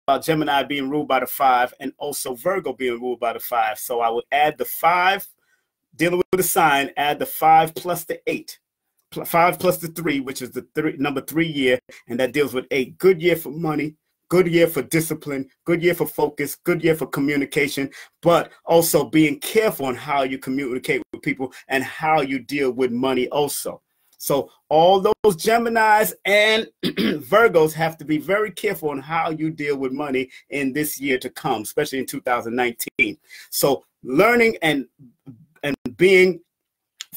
about Gemini being ruled by the 5 and also Virgo being ruled by the 5. So I would add the 5, dealing with the sign, add the 5 plus the 8. 5 plus the 3, which is the number 3 year, and that deals with 8. Good year for money, good year for discipline, good year for focus, good year for communication, but also being careful on how you communicate with people and how you deal with money also. So all those Geminis and Virgos have to be very careful on how you deal with money in this year to come, especially in 2019. So learning and being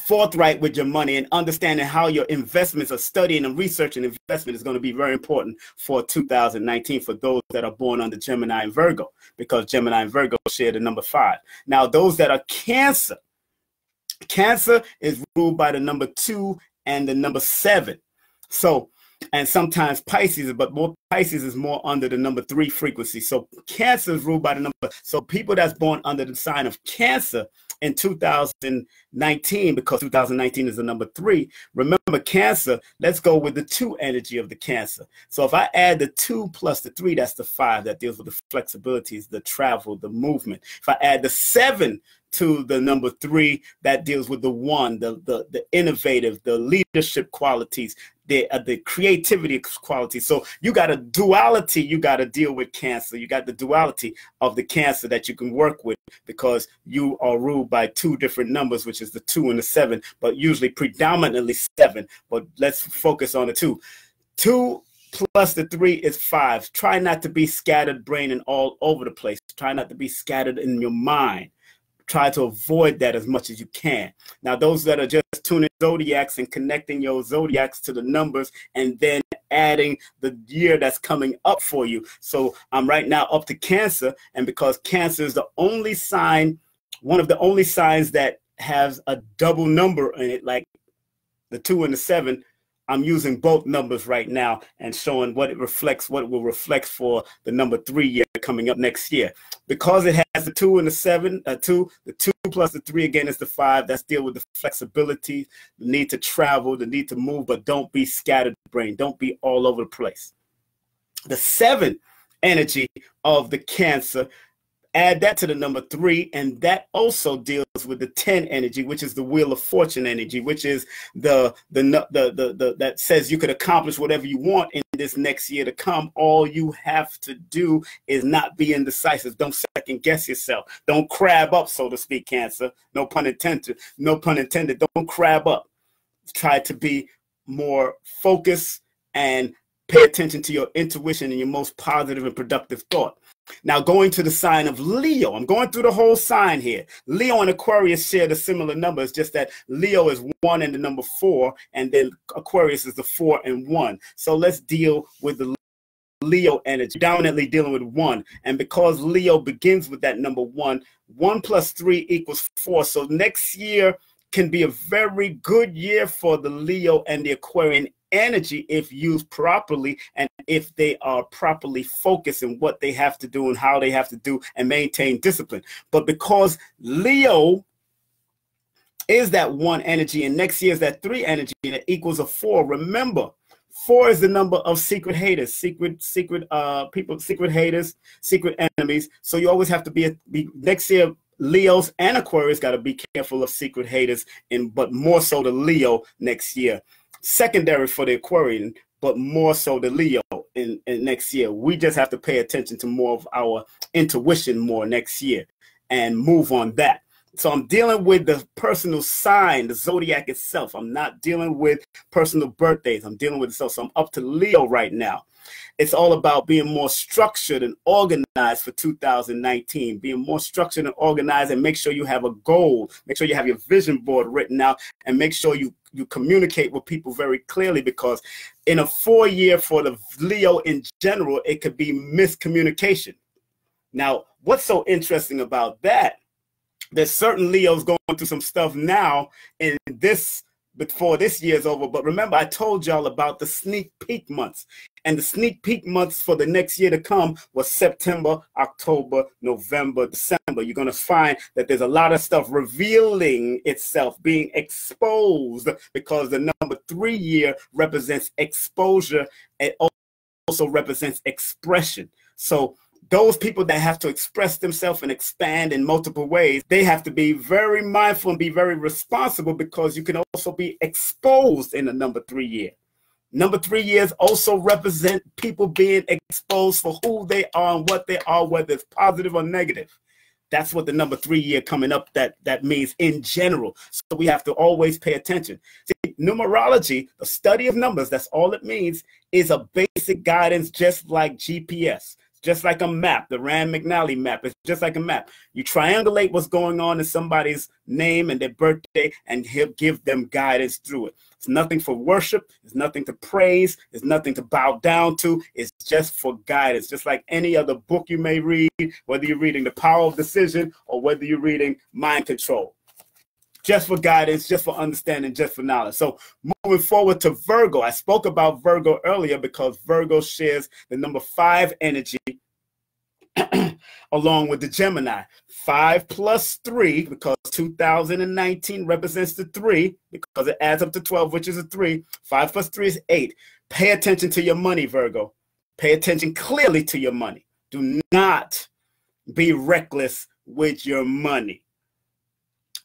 forthright with your money and understanding how your investments are studying and researching investment is going to be very important for 2019 for those that are born under Gemini and Virgo, because Gemini and Virgo share the number 5. Now, those that are Cancer, Cancer is ruled by the number 2 and the number 7. So, and sometimes Pisces, but more Pisces is more under the number 3 frequency. So Cancer is ruled by the number. So people that's born under the sign of Cancer in 2019, because 2019 is the number 3. Remember, Cancer, let's go with the 2 energy of the Cancer. So if I add the 2 plus the 3, that's the 5 that deals with the flexibilities, the travel, the movement. If I add the 7 to the number 3, that deals with the 1, the innovative, the leadership qualities, the creativity quality. So you got a duality you got to deal with Cancer. You got the duality of the Cancer that you can work with, because you are ruled by 2 different numbers, which is the 2 and the 7, but usually predominantly 7. But let's focus on the 2. 2 plus the 3 is 5. Try not to be scattered brain and all over the place. Try not to be scattered in your mind. Try to avoid that as much as you can. Now, those that are just tuning zodiacs and connecting your zodiacs to the numbers and then adding the year that's coming up for you. So I'm right now up to Cancer, and because Cancer is the only sign, one of the only signs that has a double number in it, like the 2 and the 7, I'm using both numbers right now and showing what it reflects, what it will reflect for the number 3 year coming up next year. Because it has the 2 and the 7, the 2 plus the 3 again is the 5. That's deal with the flexibility, the need to travel, the need to move, but don't be scattered brain. Don't be all over the place. The 7 energy of the Cancer, add that to the number 3, and that also deals with the 10 energy, which is the Wheel of Fortune energy, which is the that says you could accomplish whatever you want in this next year to come. All you have to do is not be indecisive. Don't second guess yourself. Don't crab up, so to speak, Cancer. No pun intended. No pun intended. Don't crab up. Try to be more focused and pay attention to your intuition and your most positive and productive thought. Now, going to the sign of Leo, I'm going through the whole sign here. Leo and Aquarius share the similar numbers, just that Leo is 1 and the number 4, and then Aquarius is the 4 and 1. So let's deal with the Leo energy, dominantly dealing with 1. And because Leo begins with that number 1, 1 plus 3 equals 4. So next year can be a very good year for the Leo and the Aquarian energy if used properly, and if they are properly focused in what they have to do and how they have to do and maintain discipline. But because Leo is that 1 energy and next year is that 3 energy and it equals a 4, remember, 4 is the number of secret haters, secret people, secret haters, secret enemies. So you always have to be next year. Leos and Aquarius got to be careful of secret haters, but more so the Leo next year. Secondary for the Aquarian, but more so the Leo in next year. We just have to pay attention to more of our intuition more next year and move on that. So I'm dealing with the personal sign, the zodiac itself. I'm not dealing with personal birthdays. I'm dealing with itself. So I'm up to Leo right now. It's all about being more structured and organized for 2019, being more structured and organized, and make sure you have a goal. Make sure you have your vision board written out, and make sure you communicate with people very clearly, because in a 4-year for the Leo in general, it could be miscommunication. Now, what's so interesting about that? There's certain Leos going through some stuff now in this, before this year is over. But remember, I told y'all about the sneak peek months. And the sneak peek months for the next year to come was September, October, November, December. You're going to find that there's a lot of stuff revealing itself, being exposed, because the number 3 year represents exposure. It also represents expression. So those people that have to express themselves and expand in multiple ways, they have to be very mindful and be very responsible, because you can also be exposed in the number 3 year. Number 3 years also represent people being exposed for who they are and what they are, whether it's positive or negative. That's what the number 3 year coming up that means in general. So we have to always pay attention. See, numerology, the study of numbers, that's all it means, is a basic guidance, just like GPS. Just like a map, the Rand McNally map. It's just like a map. You triangulate what's going on in somebody's name and their birthday, and he'll give them guidance through it. It's nothing for worship. It's nothing to praise. It's nothing to bow down to. It's just for guidance. Just like any other book you may read, whether you're reading The Power of Decision or whether you're reading Mind Control. Just for guidance, just for understanding, just for knowledge. So moving forward to Virgo, I spoke about Virgo earlier because Virgo shares the number 5 energy along with the Gemini. 5 plus 3, because 2019 represents the 3, because it adds up to 12, which is a 3. 5 plus 3 is 8. Pay attention to your money, Virgo. Pay attention clearly to your money. Do not be reckless with your money.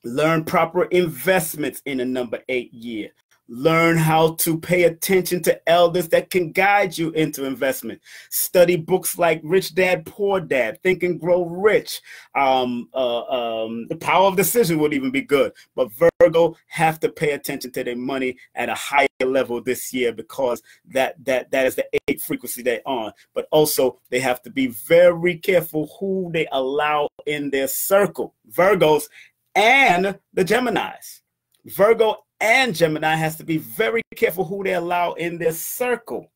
Learn proper investments in a number 8 year. Learn how to pay attention to elders that can guide you into investment. Study books like Rich Dad, Poor Dad, Think and Grow Rich. The Power of Decision would even be good. But Virgo have to pay attention to their money at a higher level this year, because that is the 8th frequency they're on. But also they have to be very careful who they allow in their circle. Virgos and the Geminis. Virgo and Gemini has to be very careful who they allow in their circle.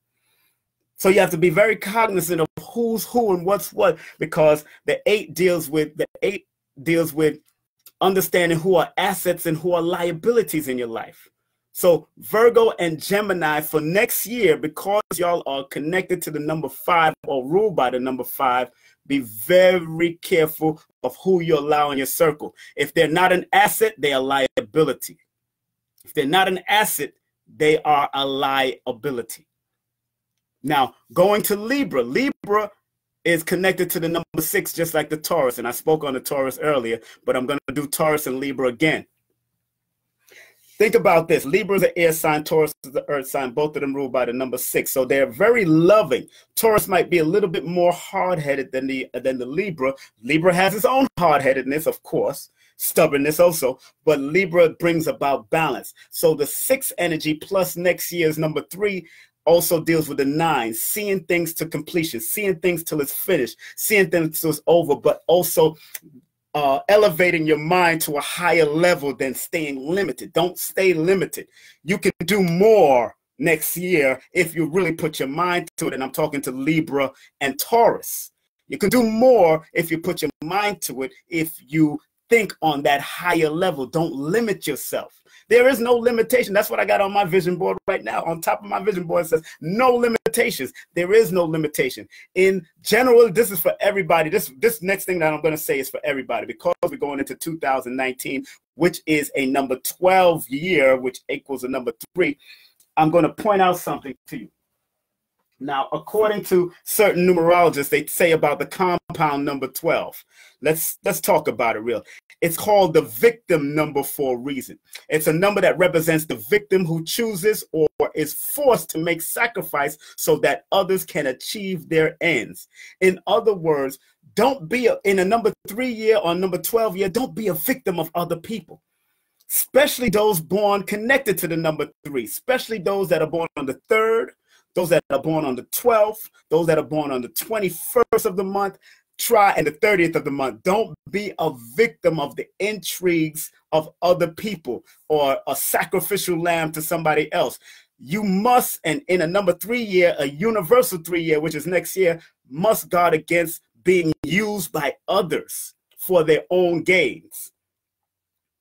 So you have to be very cognizant of who's who and what's what, because the 8 deals with understanding who are assets and who are liabilities in your life. So Virgo and Gemini for next year, because y'all are connected to the number 5 or ruled by the number 5, be very careful of who you allow in your circle. If they're not an asset, they are liability. If they're not an asset, they are a liability. Now, going to Libra. Libra is connected to the number 6, just like the Taurus. And I spoke on the Taurus earlier, but I'm going to do Taurus and Libra again. Think about this. Libra is an air sign. Taurus is the earth sign. Both of them ruled by the number 6. So they're very loving. Taurus might be a little bit more hard-headed than the Libra. Libra has its own hard-headedness, of course. Stubbornness also. But Libra brings about balance. So the 6 energy plus next year's number 3 also deals with the 9. Seeing things to completion. Seeing things till it's finished. Seeing things till it's over. But also elevating your mind to a higher level than staying limited. Don't stay limited. You can do more next year if you really put your mind to it. And I'm talking to Libra and Taurus. You can do more if you put your mind to it, if you think on that higher level. Don't limit yourself. There is no limitation. That's what I got on my vision board right now. On top of my vision board, it says no limitations. There is no limitation. In general, this is for everybody. This next thing that I'm going to say is for everybody, because we're going into 2019, which is a number 12 year, which equals a number 3. I'm going to point out something to you. Now, according to certain numerologists, they say about the compound number 12. Let's talk about it real. It's called the victim number for a reason. It's a number that represents the victim who chooses or is forced to make sacrifice so that others can achieve their ends. In other words, don't be in a number 3 year or number 12 year, don't be a victim of other people. Especially those born connected to the number 3, especially those that are born on the 3rd, those that are born on the 12th, those that are born on the 21st of the month, and the 30th of the month. Don't be a victim of the intrigues of other people or a sacrificial lamb to somebody else. You must, and in a number 3 year, a universal 3 year, which is next year, must guard against being used by others for their own gains.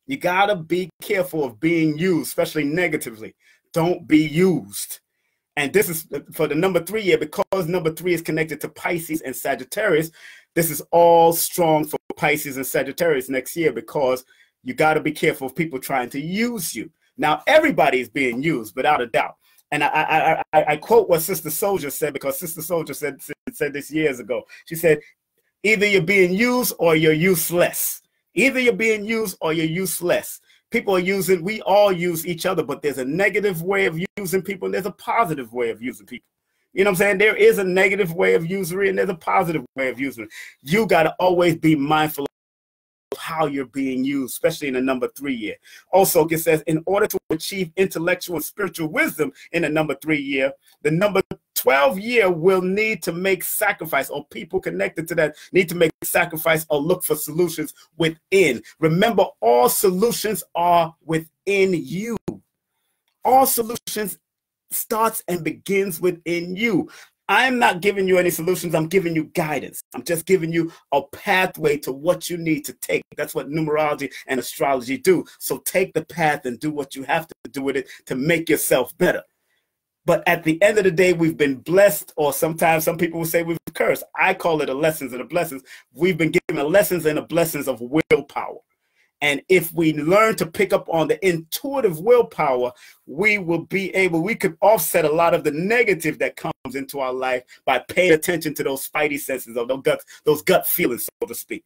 You gotta be careful of being used, especially negatively. Don't be used. And this is for the number 3 year, because number 3 is connected to Pisces and Sagittarius. This is all strong for Pisces and Sagittarius next year, because you got to be careful of people trying to use you. Now, everybody is being used without a doubt. And I quote what Sister Soldier said, because Sister Soldier said this years ago. She said, either you're being used or you're useless. Either you're being used or you're useless. People are using, we all use each other, but there's a negative way of using people and there's a positive way of using people. You know what I'm saying? There is a negative way of usury and there's a positive way of using it. You got to always be mindful of how you're being used, especially in the number 3 year. Also, it says, in order to achieve intellectual and spiritual wisdom in the number 3 year, the number 12 year will need to make sacrifice, or people connected to that need to make sacrifice or look for solutions within. Remember, all solutions are within you. All solutions starts and begins within you. I'm not giving you any solutions. I'm giving you guidance. I'm just giving you a pathway to what you need to take. That's what numerology and astrology do. So take the path and do what you have to do with it to make yourself better. But at the end of the day, we've been blessed, or sometimes some people will say we've cursed. I call it the lessons and the blessings. We've been given the lessons and the blessings of willpower. And if we learn to pick up on the intuitive willpower, we could offset a lot of the negative that comes into our life by paying attention to those spidey senses, or those gut feelings, so to speak.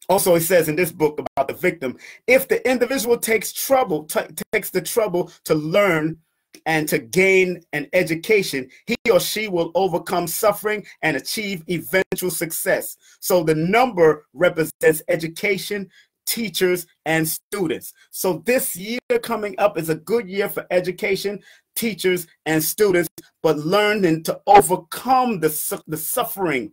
Also, it says in this book about the victim, if the individual takes the trouble to learn and to gain an education, he or she will overcome suffering and achieve eventual success. So the number represents education, teachers, and students. So this year coming up is a good year for education, teachers, and students, but learning to overcome the suffering,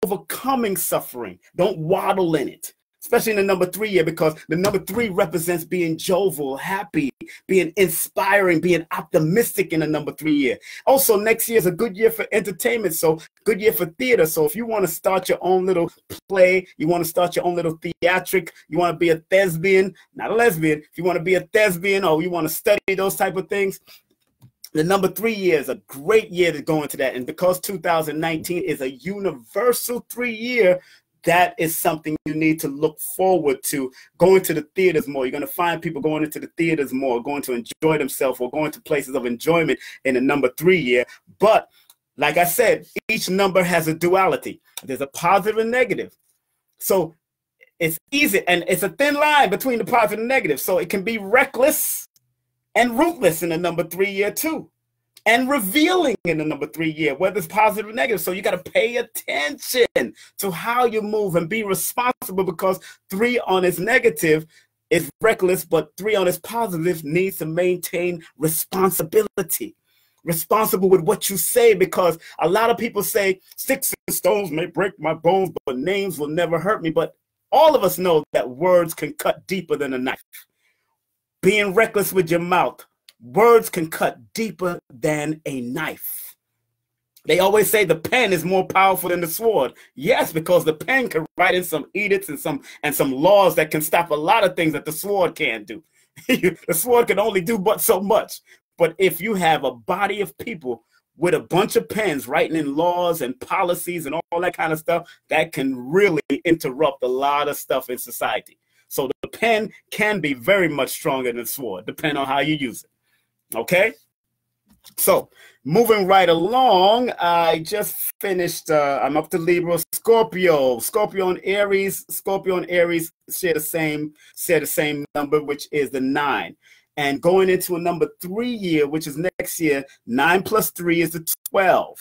overcoming suffering. Don't waddle in it, especially in the number 3 year, because the number 3 represents being jovial, happy, being inspiring, being optimistic in the number 3 year. Also, next year is a good year for entertainment, so good year for theater. So if you want to start your own little play, you want to start your own little theatric, you want to be a thespian, not a lesbian, if you want to be a thespian or you want to study those type of things, the number 3 year is a great year to go into that. And because 2019 is a universal 3 year, that is something you need to look forward to. Going to the theaters more. You're going to find people going into the theaters more, going to enjoy themselves, or going to places of enjoyment in the number 3 year. But like I said, each number has a duality. There's a positive and negative. So it's easy, and it's a thin line between the positive and negative. So it can be reckless and ruthless in the number 3 year too, and revealing in the number 3 year, whether it's positive or negative. So you got to pay attention to how you move and be responsible, because 3 on its negative is reckless, but 3 on its positive needs to maintain responsibility. Responsible with what you say, because a lot of people say sticks and stones may break my bones, but names will never hurt me. But all of us know that words can cut deeper than a knife. Being reckless with your mouth, words can cut deeper than a knife. They always say the pen is more powerful than the sword. Yes, because the pen can write in some edicts and some laws that can stop a lot of things that the sword can't do. The sword can only do but so much. But if you have a body of people with a bunch of pens writing in laws and policies and all that kind of stuff, that can really interrupt a lot of stuff in society. So the pen can be very much stronger than the sword, depending on how you use it. Okay? So moving right along, I just finished, I'm up to Libra, Scorpio. Scorpio and Aries share the same number, which is the 9. And going into a number 3 year, which is next year, 9 plus 3 is the 12.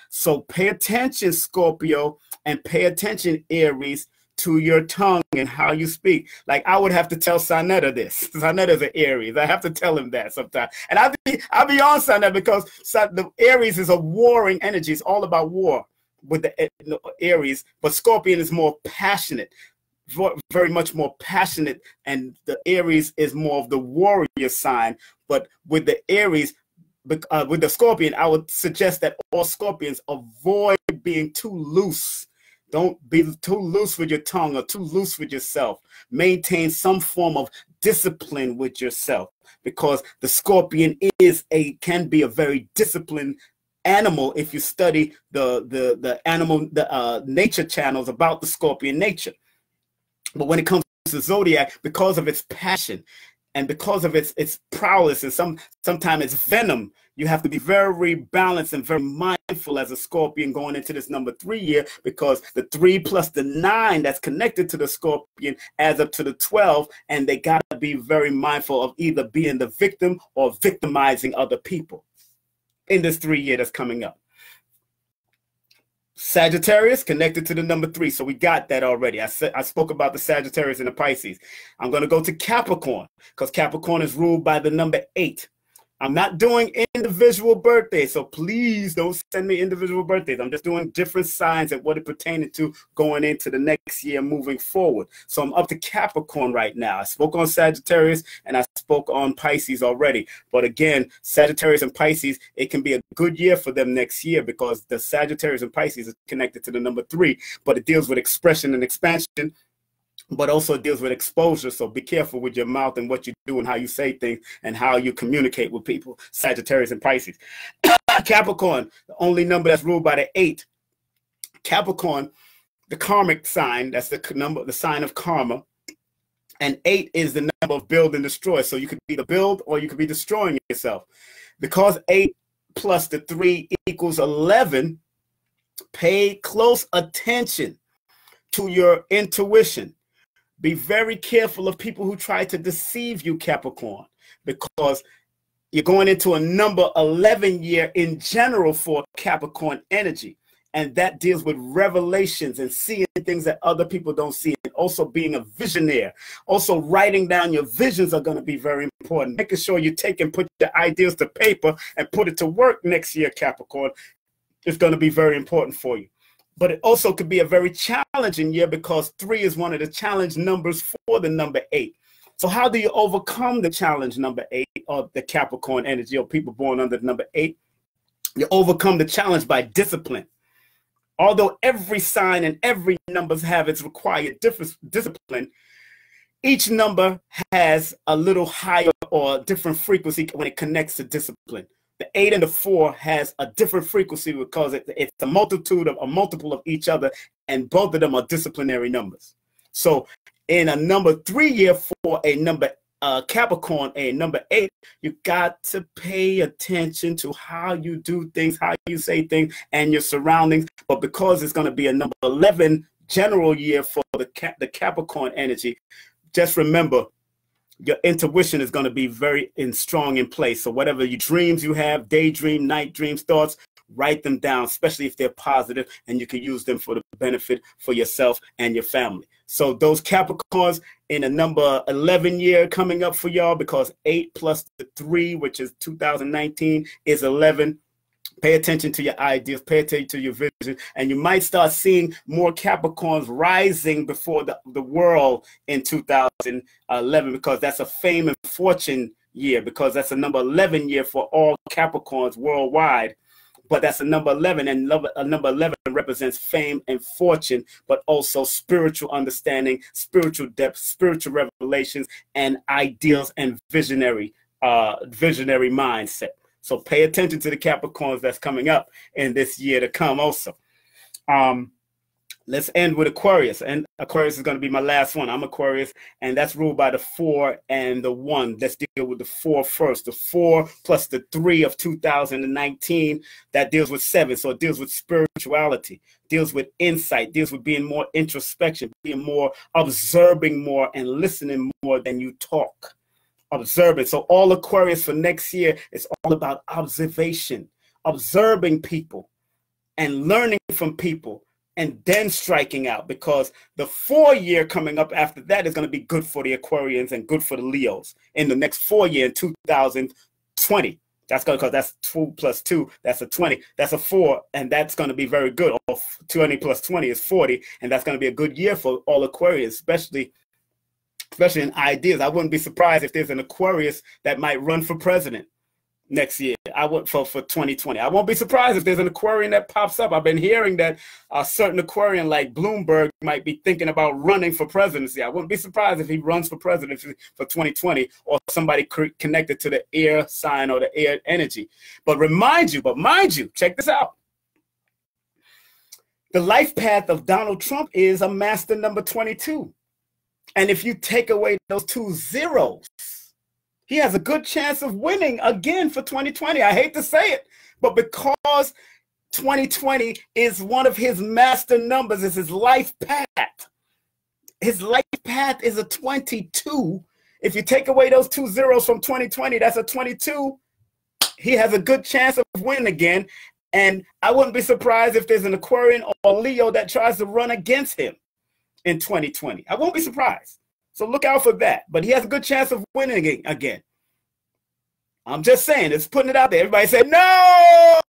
So pay attention, Scorpio, and pay attention, Aries, to your tongue and how you speak. Like, I would have to tell Sonetta this. Sonetta's an Aries. I have to tell him that sometimes. And I'll be on Sonetta, because the Aries is a warring energy. It's all about war with the Aries, but Scorpion is more passionate. Very much more passionate, and the Aries is more of the warrior sign. But with the Aries, with the Scorpion, I would suggest that all Scorpions avoid being too loose. Don't be too loose with your tongue or too loose with yourself. Maintain some form of discipline with yourself, because the Scorpion can be a very disciplined animal. If you study the nature channels about the Scorpion nature. But when it comes to Zodiac, because of its passion, And because of its prowess and sometimes its venom, you have to be very balanced and very mindful as a Scorpion going into this number 3 year, because the 3 plus the 9 that's connected to the Scorpion adds up to the 12, and they got to be very mindful of either being the victim or victimizing other people in this 3 year that's coming up. Sagittarius connected to the number 3. So we got that already. I spoke about the Sagittarius and the Pisces. I'm going to go to Capricorn, because Capricorn is ruled by the number 8. I'm not doing individual birthdays, so please don't send me individual birthdays. I'm just doing different signs and what it pertains to going into the next year moving forward. So I'm up to Capricorn right now. I spoke on Sagittarius and I spoke on Pisces already. But again, Sagittarius and Pisces, it can be a good year for them next year, because the Sagittarius and Pisces is connected to the number 3, but it deals with expression and expansion, but also deals with exposure. So be careful with your mouth and what you do and how you say things and how you communicate with people, Sagittarius and Pisces. Capricorn, the only number that's ruled by the 8. Capricorn, the karmic sign, that's the number, the sign of karma. And 8 is the number of build and destroy. So you could either build or you could be destroying yourself. Because 8 plus the 3 equals 11, pay close attention to your intuition. Be very careful of people who try to deceive you, Capricorn, because you're going into a number 11 year in general for Capricorn energy. And that deals with revelations and seeing things that other people don't see. And also being a visionary. Also writing down your visions are going to be very important. Making sure you take and put your ideas to paper and put it to work next year, Capricorn, is going to be very important for you. But it also could be a very challenging year, because 3 is one of the challenge numbers for the number 8. So how do you overcome the challenge number 8 of the Capricorn energy, or people born under the number 8? You overcome the challenge by discipline. Although every sign and every numbers have its required discipline, each number has a little higher or different frequency when it connects to discipline. The 8 and the 4 has a different frequency because it's a multiple of each other, and both of them are disciplinary numbers. So in a number 3 year for a number Capricorn, a number 8, you got to pay attention to how you do things, how you say things, and your surroundings. But because it's going to be a number 11 general year for the Capricorn energy, just remember, your intuition is going to be very strong in place. So whatever your dreams you have, daydream, night dreams, thoughts, write them down, especially if they're positive, and you can use them for the benefit for yourself and your family. So those Capricorns in a number 11 year coming up for y'all, because 8 plus the 3, which is 2019, is 11. Pay attention to your ideas, pay attention to your vision, and you might start seeing more Capricorns rising before the world in 2011, because that's a fame and fortune year, because that's a number 11 year for all Capricorns worldwide. But that's a number 11, and a number 11 represents fame and fortune, but also spiritual understanding, spiritual depth, spiritual revelations, and ideals and visionary mindset. So pay attention to the Capricorns that's coming up in this year to come also. Let's end with Aquarius. And Aquarius is going to be my last one. I'm Aquarius, and that's ruled by the 4 and the 1. Let's deal with the 4 first. The 4 plus the 3 of 2019, that deals with 7. So it deals with spirituality, deals with insight, deals with being more introspection, being more observing more and listening more than you talk. Observing. So all Aquarius for next year is all about observation, observing people and learning from people, and then striking out, because the 4 year coming up after that is going to be good for the Aquarians and good for the Leos in the next 4 year in 2020. That's good, because that's 2 plus 2, that's a 20, that's a 4, and that's going to be very good. 20 plus 20 is 40, and that's going to be a good year for all Aquarius, especially in ideas. I wouldn't be surprised if there's an Aquarius that might run for president next year. I would for 2020. I won't be surprised if there's an Aquarian that pops up. I've been hearing that a certain Aquarian like Bloomberg might be thinking about running for presidency. I wouldn't be surprised if he runs for presidency for 2020, or somebody connected to the air sign or the air energy. But mind you, check this out. The life path of Donald Trump is a master number 22. And if you take away those 2 zeros, He has a good chance of winning again for 2020. I hate to say it, but because 2020 is one of his master numbers, is his life path. His life path is a 22. If you take away those 2 zeros from 2020, that's a 22. He has a good chance of winning again. And I wouldn't be surprised if there's an Aquarian or Leo that tries to run against him in 2020. I won't be surprised. So look out for that. But he has a good chance of winning again. I'm just saying, it's putting it out there. Everybody say, no!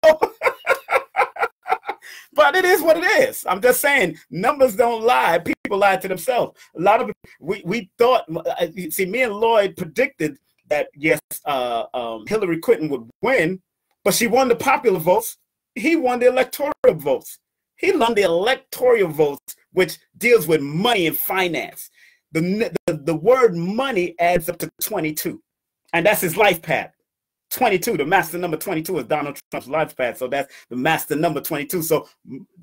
But it is what it is. I'm just saying, numbers don't lie. People lie to themselves. A lot of we thought, see, me and Lloyd predicted that, yes, Hillary Clinton would win, but she won the popular votes. He won the electoral votes. He won the electoral votes, which deals with money and finance. The word money adds up to 22, and that's his life path. 22, the master number 22 is Donald Trump's life path, so that's the master number 22. So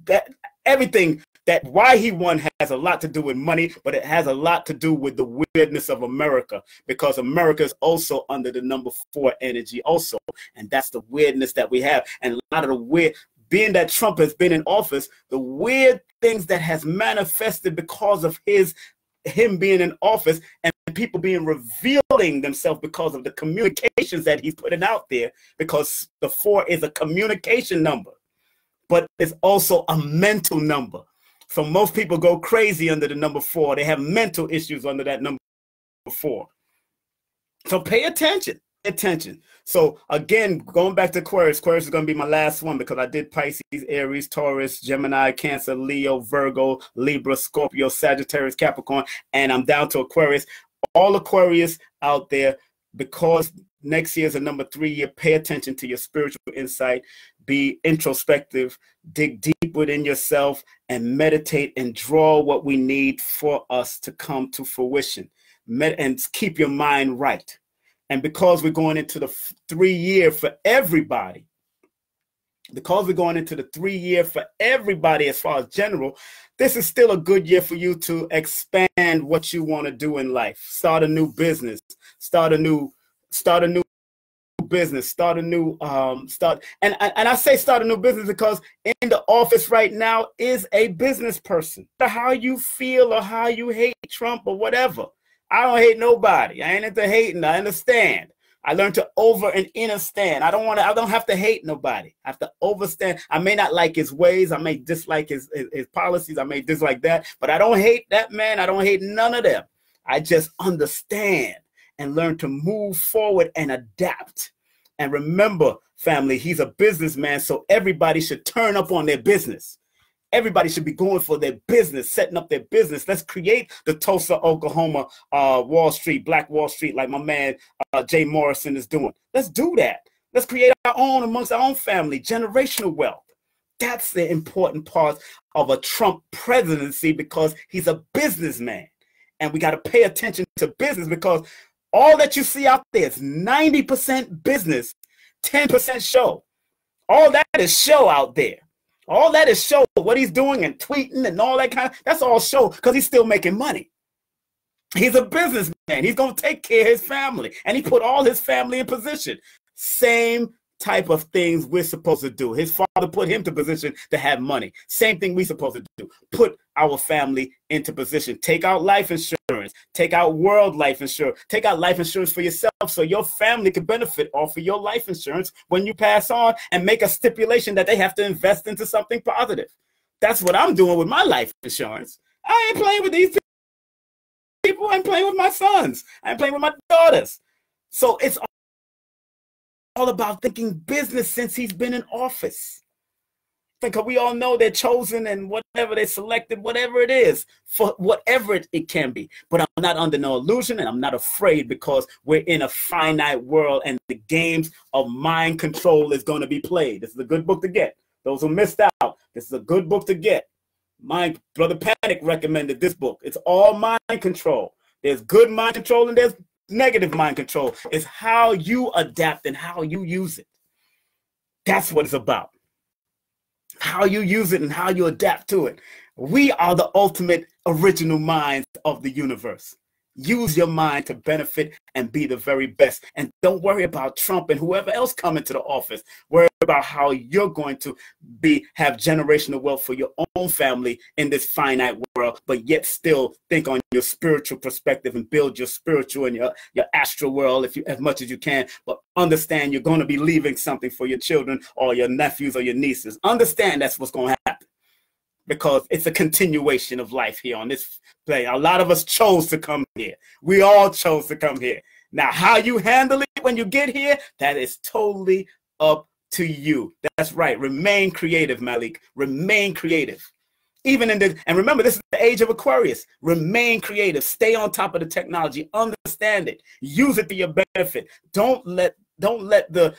that everything that why he won has a lot to do with money, but it has a lot to do with the weirdness of America, because America is also under the number 4 energy also, and that's the weirdness that we have. And a lot of the weird, being that Trump has been in office, the weird things that has manifested because of him being in office, and people being revealing themselves because of the communications that he's putting out there, because the 4 is a communication number, but it's also a mental number. So most people go crazy under the number 4. They have mental issues under that number 4. So pay attention. Attention. So again, going back to Aquarius, Aquarius is going to be my last one because I did Pisces, Aries, Taurus, Gemini, Cancer, Leo, Virgo, Libra, Scorpio, Sagittarius, Capricorn, and I'm down to Aquarius. All Aquarius out there, because next year is a number 3 year, pay attention to your spiritual insight, be introspective, dig deep within yourself, and meditate and draw what we need for us to come to fruition. And keep your mind right. And because we're going into the 3 year for everybody, as far as general, this is still a good year for you to expand what you want to do in life. Start a new business, start a new business, and I say start a new business because in the office right now is a business person. How you feel or how you hate Trump or whatever. I don't hate nobody. I ain't into hating. I understand. I learned to over and understand. I don't have to hate nobody. I have to overstand. I may not like his ways. I may dislike his policies. I may dislike that, but I don't hate that man. I don't hate none of them. I just understand and learn to move forward and adapt. And remember, family, he's a businessman, so everybody should turn up on their business. Everybody should be going for their business, setting up their business. Let's create the Tulsa, Oklahoma, Wall Street, Black Wall Street, like my man Jay Morrison is doing. Let's do that. Let's create our own amongst our own family, generational wealth. That's the important part of a Trump presidency, because he's a businessman. And we got to pay attention to business, because all that you see out there is 90% business, 10% show. All that is show out there. All that is show, what he's doing and tweeting and all that kind of, that's all show, because he's still making money. He's a businessman. He's going to take care of his family, and he put all his family in position. Same type of things we're supposed to do. His father put him to position to have money. Same thing we're supposed to do. Put our family into position. Take out life insurance. Take out world life insurance. Take out life insurance for yourself so your family can benefit off of your life insurance when you pass on, and make a stipulation that they have to invest into something positive. That's what I'm doing with my life insurance. I ain't playing with these people. I ain't playing with my sons. I ain't playing with my daughters. So it's all about thinking business since he's been in office. Because we all know they're chosen, and whatever they selected, whatever it is, for whatever it can be. But I'm not under no illusion, and I'm not afraid, because we're in a finite world, and the games of mind control is going to be played. This is a good book to get. Those who missed out, this is a good book to get. My brother Panic recommended this book. It's all mind control. There's good mind control and there's negative mind control. It's how you adapt and how you use it. That's what it's about. How you use it and how you adapt to it. We are the ultimate original minds of the universe. Use your mind to benefit and be the very best. And don't worry about Trump and whoever else come into the office. Worry about how you're going to have generational wealth for your own family in this finite world, but yet still think on your spiritual perspective and build your spiritual and your astral world as much as you can. But understand you're going to be leaving something for your children or your nephews or your nieces. Understand that's what's going to happen, because it's a continuation of life here on this play. A lot of us chose to come here. We all chose to come here. Now, how you handle it when you get here, that is totally up to you. That's right. Remain creative, Malik. Remain creative. Even in the, and remember, this is the age of Aquarius. Remain creative. Stay on top of the technology. Understand it. Use it to your benefit. Don't let the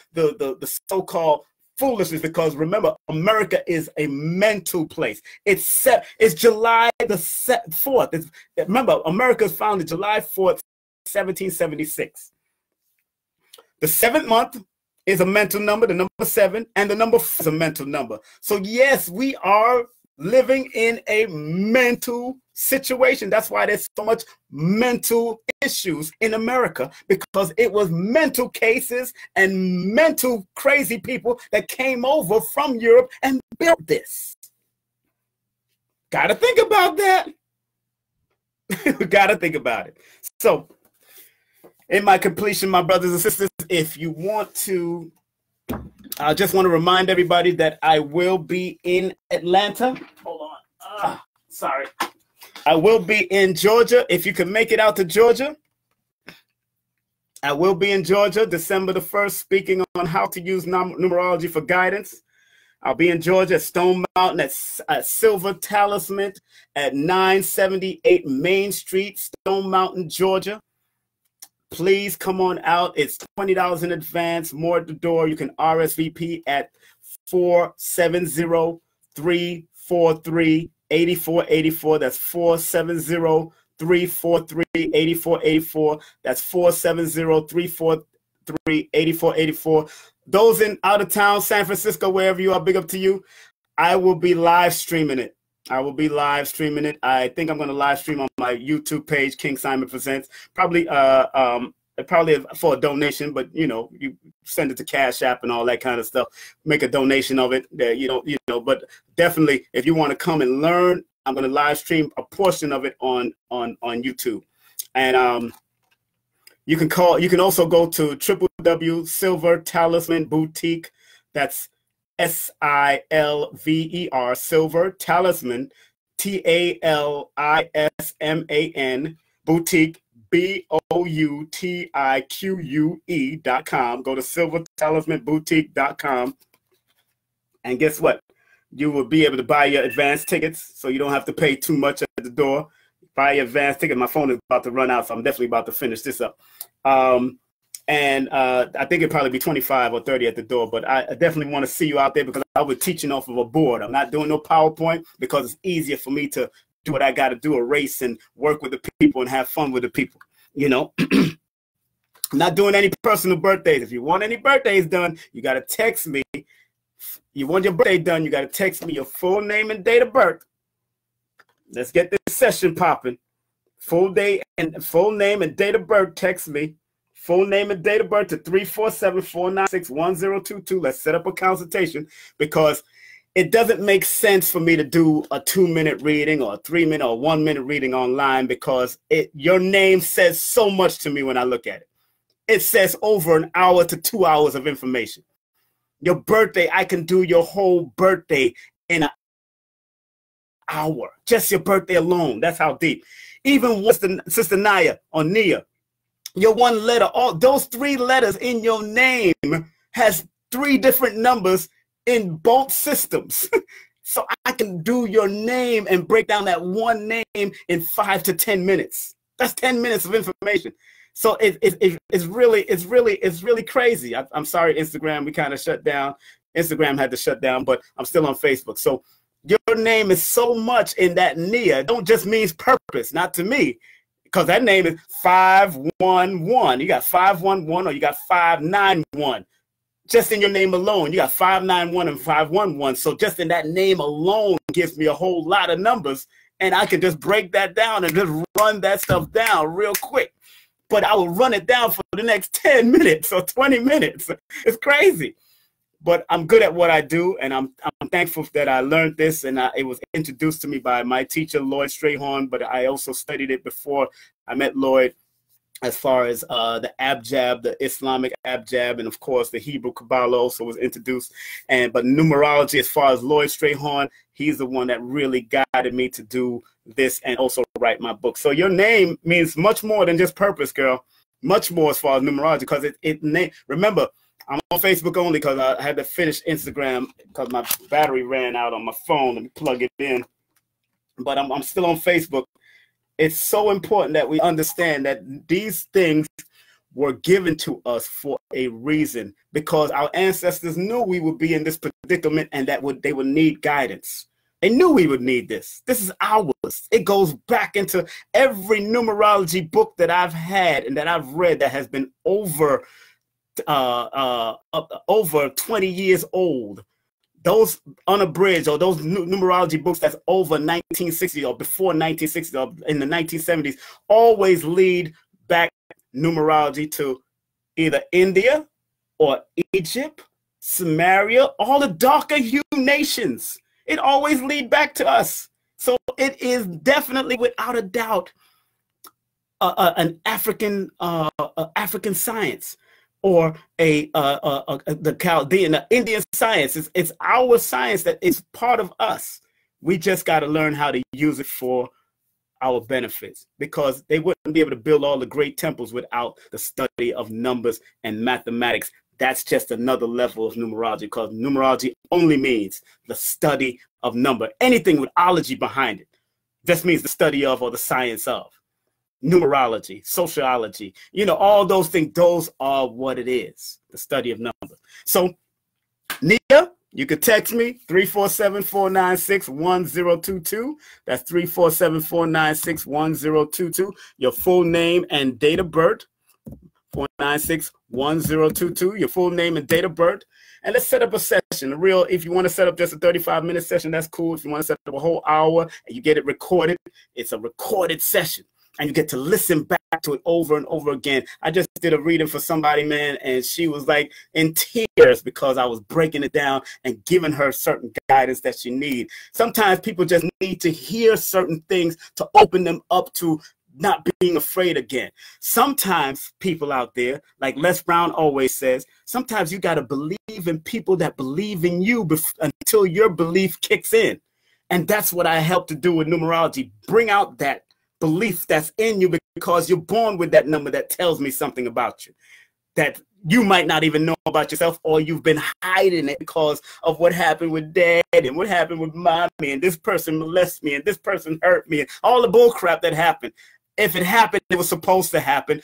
so-called foolishness, because remember, America is a mental place. It's July the 4th. Remember, America was founded July 4th, 1776. The 7th month is a mental number, the number 7, and the number 4 is a mental number. So yes, we are living in a mental situation. That's why there's so much mental issues in America, because it was mental cases and mental crazy people that came over from Europe and built this. Got to think about that. Got to think about it. So in my completion, my brothers and sisters, if you want to, I just want to remind everybody that I will be in Atlanta. Hold on. Sorry. I will be in Georgia. If you can make it out to Georgia, I will be in Georgia December the 1st, speaking on how to use numerology for guidance. I'll be in Georgia at Stone Mountain at Silver Talisman at 978 Main Street, Stone Mountain, Georgia. Please come on out. It's $20 in advance, more at the door. You can RSVP at 470-343-8484. That's 470-343-8484. That's 470-343-8484. Those in out of town, San Francisco, wherever you are, big up to you. I will be live streaming it. I will be live streaming it. I think I'm going to live stream on my YouTube page, King Simon Presents. Probably for a donation, but you know, you send it to Cash App and all that kind of stuff. Make a donation of it. But definitely, if you want to come and learn, I'm going to live stream a portion of it on YouTube. And you can also go to www.Silver Talisman Boutique. That's SILVER, Silver Talisman, TALISMAN, Boutique, BOUTIQUE.com. Go to silvertalismanboutique.com. And guess what? You will be able to buy your advance tickets, so you don't have to pay too much at the door. Buy your advance ticket. My phone is about to run out, so I'm definitely about to finish this up. And I think it'd probably be 25 or 30 at the door, but I definitely want to see you out there, because I'll be teaching off of a board. I'm not doing no PowerPoint, because it's easier for me to do what I got to do, erase and work with the people and have fun with the people, you know. I'm not doing any personal birthdays. If you want any birthdays done, you got to text me. You want your birthday done, you got to text me your full name and date of birth. Let's get this session popping. Full name and date of birth, text me. Full name and date of birth to 347-496-1022. Let's set up a consultation, because it doesn't make sense for me to do a 2-minute reading or a 3-minute or 1-minute reading online, because your name says so much to me when I look at it. It says over an hour to 2 hours of information. Your birthday, I can do your whole birthday in an hour. Just your birthday alone. That's how deep. Even with Sister Naya or Nia, your one letter, all those 3 letters in your name has 3 different numbers in both systems. So I can do your name and break down that one name in 5 to 10 minutes. That's 10 minutes of information. So it's really crazy. I'm sorry, Instagram, we kind of shut down. Instagram had to shut down, but I'm still on Facebook. So your name is so much in that Nia. It don't just means purpose, not to me, because that name is 511. You got 511 or you got 591. Just in your name alone, you got 591 and 511. So just in that name alone gives me a whole lot of numbers and I could just break that down and just run that stuff down real quick. But I will run it down for the next 10 minutes or 20 minutes. It's crazy. But I'm good at what I do, and I'm thankful that I learned this, and it was introduced to me by my teacher, Lloyd Strayhorn, but I also studied it before I met Lloyd, as far as the Abjad, the Islamic Abjad, and of course the Hebrew Kabbalah also was introduced. But numerology, as far as Lloyd Strayhorn, he's the one that really guided me to do this and also write my book. So your name means much more than just purpose, girl. Much more as far as numerology, because remember, I'm on Facebook only because I had to finish Instagram because my battery ran out on my phone. Let me plug it in. But I'm still on Facebook. It's so important that we understand that these things were given to us for a reason, because our ancestors knew we would be in this predicament and that they would need guidance. They knew we would need this. This is ours. It goes back into every numerology book that I've had and that I've read that has been over 20 years old. Those unabridged or those numerology books that's over 1960 or before 1960 or in the 1970s always lead back numerology to either India or Egypt, Samaria, all the darker hue nations. It always lead back to us. So it is definitely, without a doubt, an African science. Or the Chaldean, the Indian science. It's our science that is part of us. We just got to learn how to use it for our benefits, because they wouldn't be able to build all the great temples without the study of numbers and mathematics. That's just another level of numerology, because numerology only means the study of number. Anything with ology behind it just means the study of or the science of. Numerology, sociology, all those things, those are what it is, the study of numbers. So, Nia, you can text me, 347-496-1022. That's 347-496-1022. Your full name and date of birth, 496-1022, your full name and date of birth. And let's set up a session. If you want to set up just a 35-minute session, that's cool. If you want to set up a whole hour and you get it recorded, it's a recorded session. And you get to listen back to it over and over again. I just did a reading for somebody, man, and she was like in tears because I was breaking it down and giving her certain guidance that she needs. Sometimes people just need to hear certain things to open them up to not being afraid again. Sometimes people out there, like Les Brown always says, sometimes you got to believe in people that believe in you until your belief kicks in. And that's what I help to do with numerology. Bring out that belief that's in you, because you're born with that number that tells me something about you that you might not even know about yourself, or you've been hiding it because of what happened with dad and what happened with mommy, and this person molested me and this person hurt me and all the bull crap that happened. If it happened, it was supposed to happen.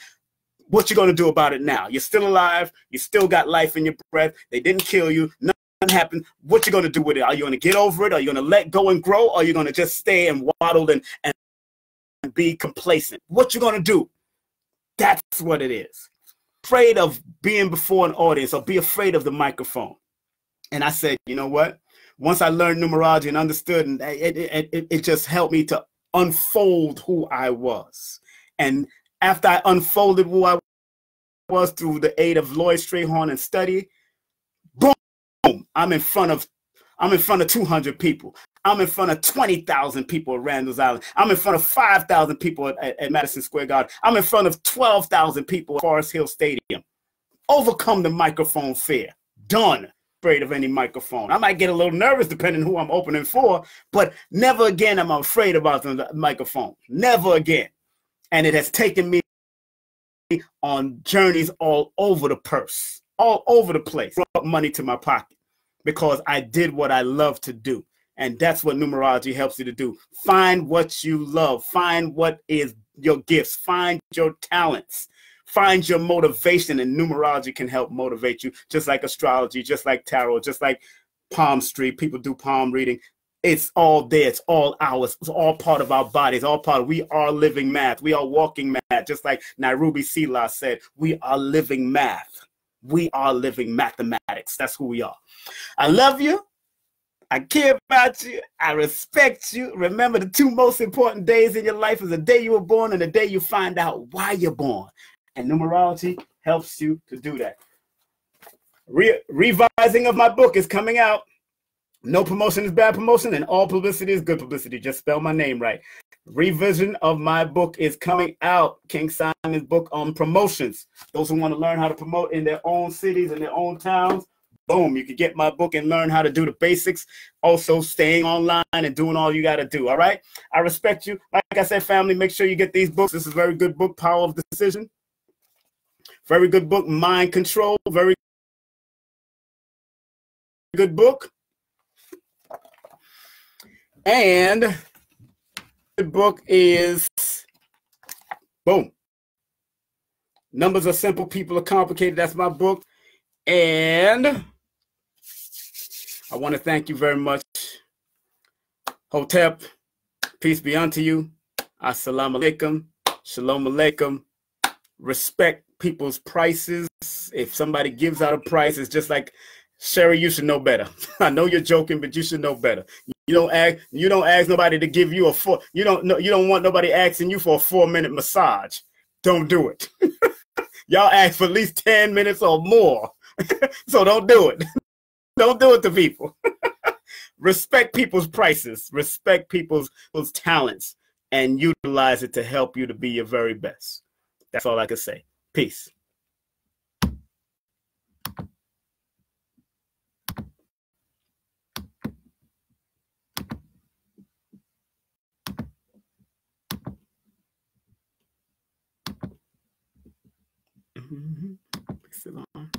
What you going to do about it now? You're still alive. You still got life in your breath. They didn't kill you. Nothing happened. What you going to do with it? Are you going to get over it? Are you going to let go and grow? Or are you going to just stay and waddle and be complacent? What you gonna do? That's what it is. Afraid of being before an audience, or be afraid of the microphone. And I said, you know what? Once I learned numerology and understood, and it just helped me to unfold who I was. And after I unfolded who I was through the aid of Lloyd Strayhorn and study, boom, I'm in front of 200 people. I'm in front of 20,000 people at Randall's Island. I'm in front of 5,000 people at Madison Square Garden. I'm in front of 12,000 people at Forest Hill Stadium. Overcome the microphone fear. Done. Afraid of any microphone. I might get a little nervous depending on who I'm opening for, but never again am I afraid about the microphone. Never again. And it has taken me on journeys all over the purse, all over the place. Brought money to my pocket because I did what I love to do. And that's what numerology helps you to do. Find what you love. Find what is your gifts. Find your talents. Find your motivation, and numerology can help motivate you, just like astrology, just like tarot, just like palm street. People do palm reading. It's all there. It's all ours. It's all part of our body. It's all part of, we are living math. We are walking math. Just like Nairobi Selah said, we are living math. We are living mathematics. That's who we are. I love you. I care about you. I respect you. Remember, the two most important days in your life is the day you were born and the day you find out why you're born. And numerology helps you to do that. Revising of my book is coming out. No promotion is bad promotion, and all publicity is good publicity. Just spell my name right. Revision of my book is coming out. King Simon's book on promotions. Those who want to learn how to promote in their own cities and their own towns, boom, you can get my book and learn how to do the basics. Also, staying online and doing all you got to do. All right. I respect you. Like I said, family, make sure you get these books. This is a very good book, Power of Decision. Very good book, Mind Control. Very good book. And the book is, boom, Numbers Are Simple, People Are Complicated. That's my book. And I want to thank you very much. Hotep, peace be unto you. Assalamu alaikum. Shalom alaikum. Respect people's prices. If somebody gives out a price, it's just like, Sherry, you should know better. I know you're joking, but you should know better. You don't ask nobody to give you you don't want nobody asking you for a 4-minute massage. Don't do it. Y'all ask for at least 10 minutes or more. So don't do it. Don't do it to people. Respect people's prices, respect people's talents, and utilize it to help you to be your very best. That's all I can say. Peace. Sit on.